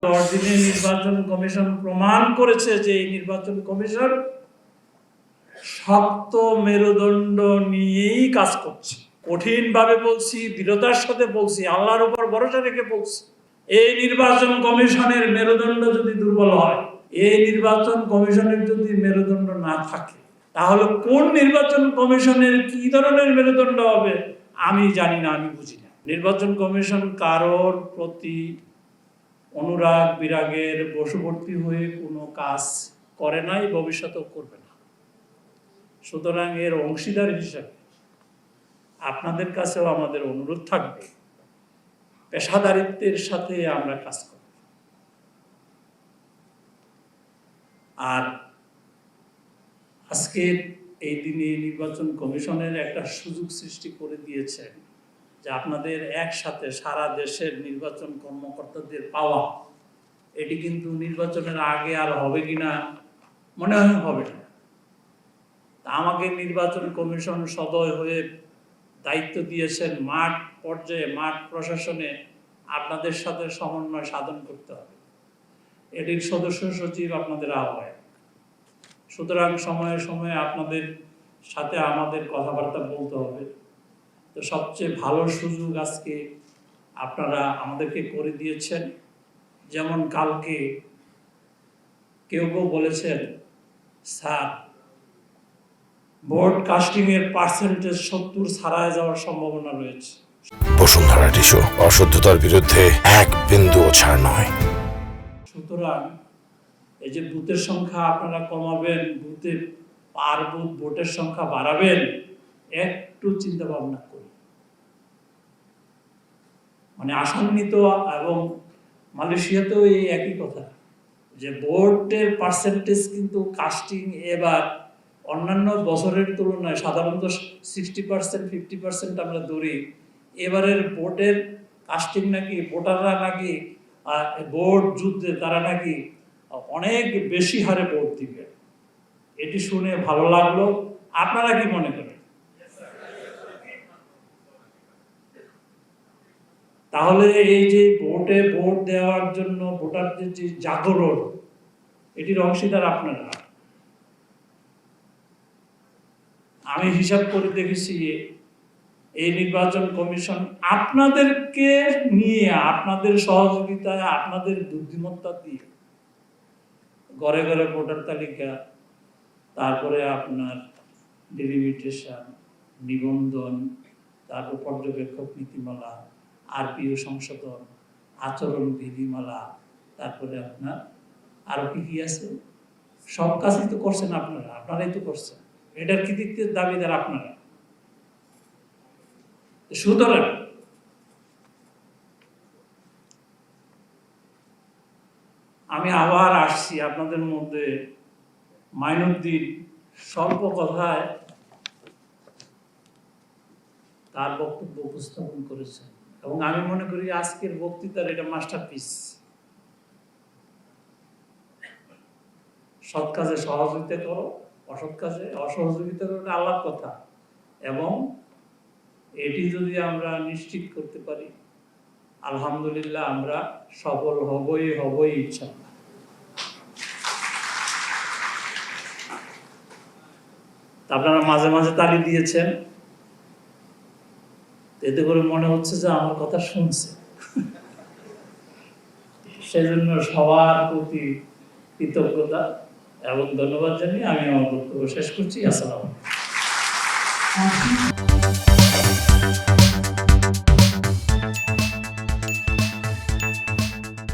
10 দিনে নির্বাচন কমিশন প্রমাণ করেছে যে এই নির্বাচন কমিশন শক্ত মেরুদণ্ড নিয়েই কাজ করছে। কঠিনভাবে বলছি, দৃঢ়তার সাথে বলছি, আল্লাহর উপর ভরসা রেখে বলছি, এই নির্বাচন কমিশনের মেরুদণ্ড যদি দুর্বল হয়, এই নির্বাচন কমিশনের যদি মেরুদণ্ড না থাকে, তাহলে কোন নির্বাচন কমিশনের কি ধরনের মেরুদণ্ড হবে আমি জানি না, আমি বুঝি না। নির্বাচন কমিশন কারোর প্রতি অনুরাগ বিরাগের বশবর্তী হয়ে কোনো কাজ করে নাই, ভবিষ্যতেও করবে না। সুতরাং এর অংশীদার হিসাবে আপনাদের কাছেও আমাদের অনুরোধ থাকবে, পেশাদারিত্বের সাথে আমরা কাজ করব। আর আজকে এই দিনে নির্বাচন কমিশনের একটা সুযোগ সৃষ্টি করে দিয়েছেন যে আপনাদের একসাথে সারা দেশের নির্বাচন কর্মকর্তাদের পাওয়া, এটি কিন্তু নির্বাচনের আগে আর হবে কিনা মনে হয় হবে না। আমাকে নির্বাচন কমিশন সদয় হয়ে দায়িত্ব দিয়েছেন মাঠ পর্যায়ে, মাঠ প্রশাসনে আপনাদের সাথে সমন্বয় সাধন করতে হবে। এটির সদস্য সচিব আপনাদের আহ্বায়ক। সুতরাং সময়ে সময়ে আপনাদের সাথে আমাদের কথাবার্তা বলতে হবে। তো সবচেয়ে ভালো সুযোগ আজকে আপনারা আমাদেরকে করে দিয়েছেন। যেমন কালকে কেউ কেউ বলেছেন, স্যার ভোট কাস্টিং এর পার্সেন্টেজ 70 ছাড়ায় যাওয়ার সম্ভাবনা রয়েছে। বসুন্ধরা টিস্যু, অশুদ্ধতার বিরুদ্ধে এক বিন্দুও ছাড় নয়। সুতরাং এই যে বুথের সংখ্যা আপনারা কমাবেন, বুথে পার বুথ ভোটের সংখ্যা বাড়াবেন, একটু চিন্তা ভাবনা করুন। মানে আসান্বিত এবং মালয়েশিয়াতেও এই একই কথা, যে ভোটের পার্সেন্টেজ কিন্তু কাস্টিং এবার অন্যান্য বছরের তুলনায় সাধারণত 60%, 50% আমরা ধরি। এবারের ভোটের কাস্টিং নাকি ভোটাররা নাকি ভোট যুদ্ধে তারা নাকি অনেক বেশি হারে ভোট দিবে। এটি শুনে ভালো লাগলো। আপনারা কি মনে করেন? তাহলে এই যে ভোটে ভোট দেওয়ার জন্য ভোটারদের যে জাগরণ, এটির অংশীদার আপনারা। আমি হিসাব করে দেখেছি এই নির্বাচন কমিশন আপনাদেরকে নিয়ে, আপনাদের সহযোগিতায়, আপনাদের বুদ্ধিমত্তা দিয়ে ঘরে ঘরে ভোটার তালিকা, তারপরে আপনার ডেলিমিটেশন, নিবন্ধন, তারপর পর্যবেক্ষক নীতিমালা, আরপিও সংশোধন, আচরণ বিধিমালা, তারপরে আপনার আরো কি আছে, সব কাজই তো করছেন আপনারা, আপনারাই তো করছেন। এটার কৃতিত্বের দাবিদার আপনারা। সুতরাং আমি আবার আসছি আপনাদের মধ্যে। মাইনুদ্দিন স্বল্প কথায় তার বক্তব্য উপস্থাপন করেছেন এবং আমি মনে করি আজকের বক্তৃতার এটা মাস্টারপিস। সৎ কাজে সহযোগিতা করো, অসৎ কাজে অসহযোগিতা করো, আল্লাহর কথা। এবং এটি যদি আমরা নিশ্চিত করতে পারি, আলহামদুলিল্লাহ আমরা সফল হবই ইনশাআল্লাহ। আপনারা মাঝে মাঝে তালি দিয়েছেন, এতে করে মনে হচ্ছে যে আমার কথা শুনছে। সেজন্য সবার প্রতি কৃতজ্ঞতা এবং ধন্যবাদ জানিয়ে আমি আমার বক্তব্য শেষ করছি। আসসালামু আলাইকুম।